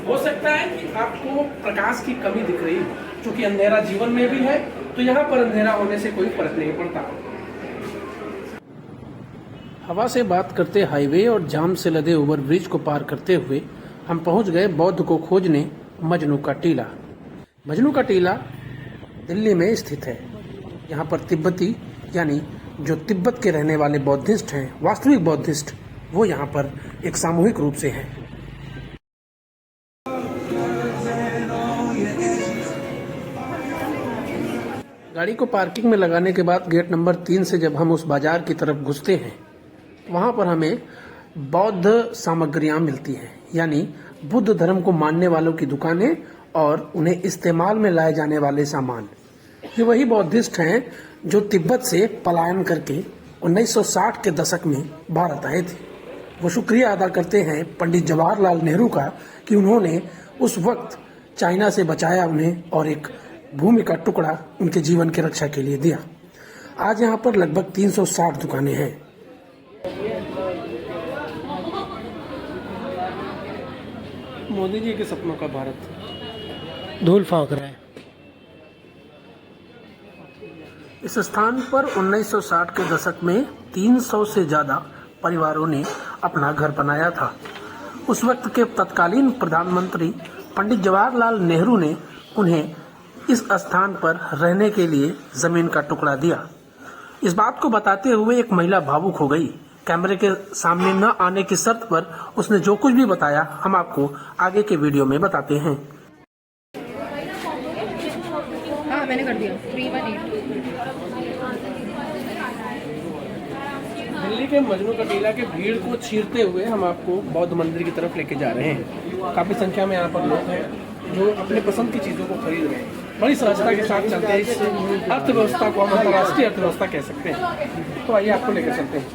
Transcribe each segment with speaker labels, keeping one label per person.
Speaker 1: हो सकता है कि आपको प्रकाश की कमी दिख रही हो, क्योंकि अंधेरा जीवन में भी है, तो यहाँ पर अंधेरा होने से कोई फर्क नहीं पड़ता। हवा से बात करते हाईवे और जाम से लदे ओवरब्रिज को पार करते हुए हम पहुंच गए बौद्ध को खोजने मजनू का टीला। मजनू का टीला दिल्ली में स्थित है। यहाँ पर तिब्बती यानी जो तिब्बत के रहने वाले बौद्धिस्ट हैं, वास्तविक बौद्धिस्ट, वो यहाँ पर एक सामूहिक रूप से हैं। गाड़ी को पार्किंग में लगाने के बाद गेट नंबर 3 से जब हम उस बाजार की तरफ घुसते हैं, वहाँ पर हमें बौद्ध सामग्रियाँ मिलती हैं, यानी बुद्ध धर्म को मानने वालों की दुकानें और उन्हें इस्तेमाल में लाए जाने वाले सामान। ये वही बौद्धिस्ट हैं जो तिब्बत से पलायन करके 1960 के दशक में भारत आए थे। वो शुक्रिया अदा करते हैं पंडित जवाहरलाल नेहरू का कि उन्होंने उस वक्त चाइना से बचाया उन्हें और एक भूमि का टुकड़ा उनके जीवन की रक्षा के लिए दिया। आज यहाँ पर लगभग 360 दुकानें हैं। मोदी जी के सपनों का भारत
Speaker 2: धूल फाँक रहा है।
Speaker 1: इस स्थान पर 1960 के दशक में 300 से ज्यादा परिवारों ने अपना घर बनाया था। उस वक्त के तत्कालीन प्रधानमंत्री पंडित जवाहरलाल नेहरू ने उन्हें इस स्थान पर रहने के लिए जमीन का टुकड़ा दिया। इस बात को बताते हुए एक महिला भावुक हो गई। कैमरे के सामने न आने की शर्त पर उसने जो कुछ भी बताया हम आपको आगे के वीडियो में बताते हैं।
Speaker 3: हाँ मैंने कर दिया 318।
Speaker 1: दिल्ली के मजनू का टीला के भीड़ को चीरते हुए हम आपको बौद्ध मंदिर की तरफ लेके जा रहे हैं। काफी संख्या में यहाँ पर लोग हैं जो अपने पसंद की चीजों को खरीद रहे हैं। बड़ी सहजता के साथ चलते हैं। इस अर्थव्यवस्था को हम अंतर्राष्ट्रीय अर्थव्यवस्था कह सकते हैं। तो आइए आपको लेकर चलते हैं।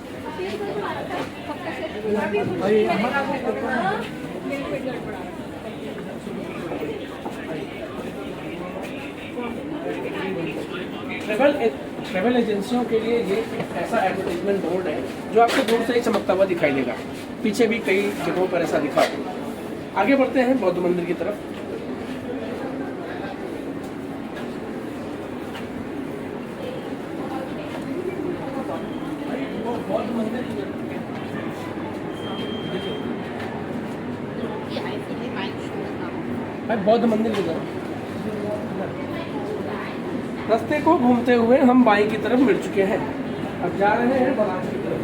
Speaker 1: ट्रैवल एजेंसियों के लिए ये ऐसा एडवर्टाइजमेंट बोर्ड है जो आपको दूर से ही चमकता हुआ दिखाई देगा। पीछे भी कई जगहों पर ऐसा दिखा। आगे बढ़ते हैं बौद्ध मंदिर की तरफ। बौद्ध मंदिर बौद्ध मंदिर की तरफ रास्ते को घूमते हुए हम बाएं की तरफ मुड़ चुके हैं। अब जा रहे हैं बनारस की तरफ।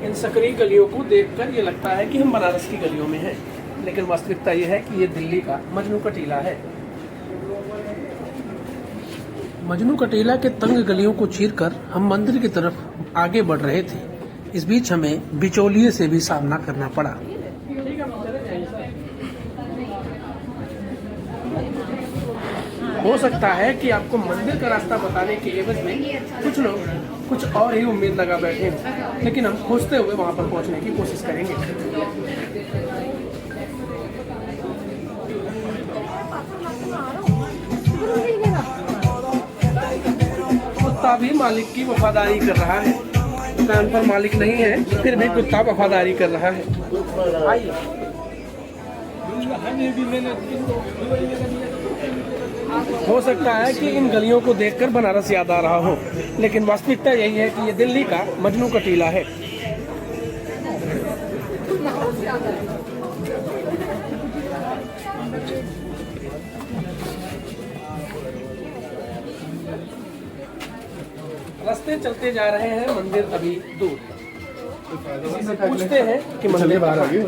Speaker 1: इन सकरी गलियों को देखकर ये लगता है कि हम बनारस की गलियों में हैं, लेकिन वास्तविकता ये है कि ये दिल्ली का मजनू का टीला है। मजनू का टीला के तंग गलियों को चीरकर हम मंदिर की तरफ आगे बढ़ रहे थे। इस बीच हमें बिचौलिए से भी सामना करना पड़ा। हो सकता है कि आपको मंदिर का रास्ता बताने के एवज में कुछ लोग कुछ और ही उम्मीद लगा बैठे हैं, लेकिन हम खोजते हुए वहां पर पहुंचने की कोशिश करेंगे। कुत्ता भी मालिक की वफादारी कर रहा है। दुकान पर मालिक नहीं है, फिर भी कुत्ता वफादारी कर रहा है। आइए। हो सकता है कि इन गलियों को देखकर बनारस याद आ रहा हो, लेकिन वास्तविकता यही है कि ये दिल्ली का मजनू का टीला है। रास्ते चलते जा रहे हैं, मंदिर अभी दूर। किसी से पूछते हैं कि मंदिर बाहर आ गए।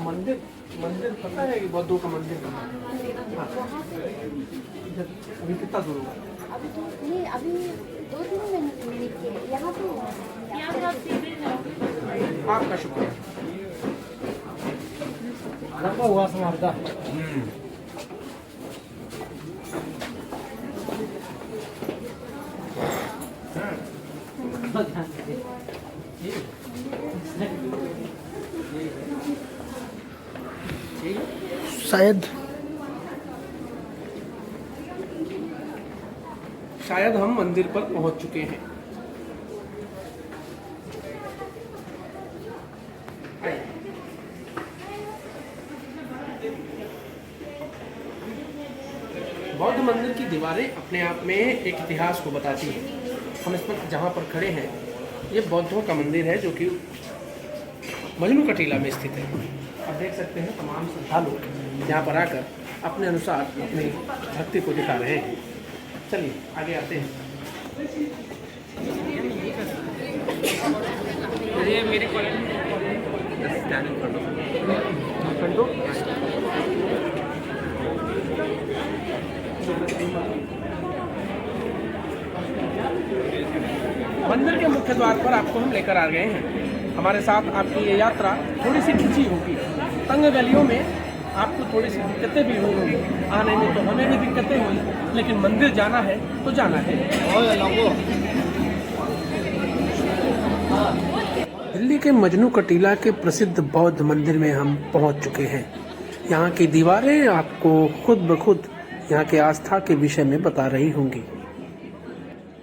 Speaker 1: मंदिर मंदिर पता है कि बौद्धों का मंदिर कहाँ है? हाँ। अभी कितना दूर होगा?
Speaker 3: अभी 2-3 मिनट यहाँ तो।
Speaker 1: आपका शुक्रिया।
Speaker 2: हुआ समाप्ता।
Speaker 1: शायद हम मंदिर पर पहुंच चुके हैं। बौद्ध मंदिर की दीवारें अपने आप में एक इतिहास को बताती हैं। हम इस वक्त जहाँ पर खड़े हैं ये बौद्धों का मंदिर है जो कि मजनू कटीला में स्थित है। आप देख सकते हैं तमाम श्रद्धालु यहाँ पर आकर अपने अनुसार अपनी भक्ति को दिखा रहे हैं। चलिए आगे आते हैं।
Speaker 2: ये मेरे कॉलेज
Speaker 1: मंदिर के मुख्य द्वार पर आपको हम लेकर आ गए हैं। हमारे साथ आपकी ये यात्रा थोड़ी सी खिंची होगी। तंग गलियों में आपको थोड़ी सी दिक्कतें भी हुई होंगी, आने में तो हमें भी दिक्कतें हुई, लेकिन मंदिर जाना है तो जाना है। दिल्ली के मजनू कटीला के प्रसिद्ध बौद्ध मंदिर में हम पहुंच चुके हैं। यहाँ की दीवारें आपको खुद ब खुद यहाँ के आस्था के विषय में बता रही होंगी।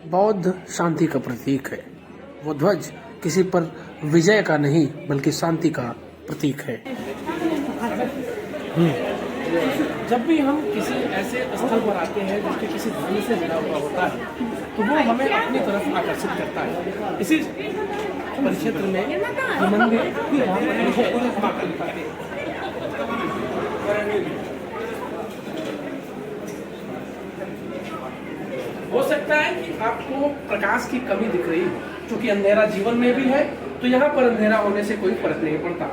Speaker 1: बौद्ध शांति का प्रतीक है। वो ध्वज किसी पर विजय का नहीं बल्कि शांति का प्रतीक है। जब भी हम किसी ऐसे स्थल पर आते हैं जो कि किसी धर्म से जुड़ा हुआ होता है तो वो हमें अपनी तरफ आकर्षित करता है। इसी परिक्षेत्र में ये मंदिर यहाँ पर दिखाते हैं। हो सकता है कि आपको प्रकाश की कमी दिख रही हो, क्योंकि अंधेरा जीवन में भी है, तो यहाँ पर अंधेरा होने से कोई फर्क नहीं पड़ता।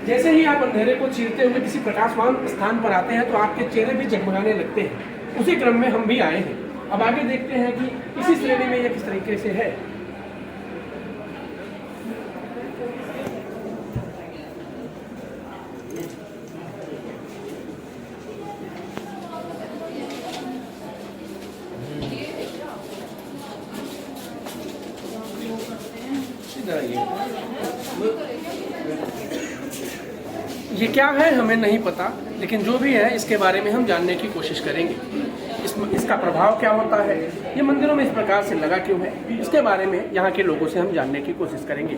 Speaker 1: जैसे ही आप अंधेरे को चीरते हुए किसी प्रकाशवान स्थान पर आते हैं तो आपके चेहरे भी जगमगाने लगते हैं। उसी क्रम में हम भी आए हैं। अब आगे देखते हैं कि इसी श्रेणी में यह किस तरीके से है। ये क्या है हमें नहीं पता, लेकिन जो भी है इसके बारे में हम जानने की कोशिश करेंगे। इसका प्रभाव क्या होता है, ये मंदिरों में इस प्रकार से लगा क्यों है, इसके बारे में यहाँ के लोगों से हम जानने की कोशिश करेंगे।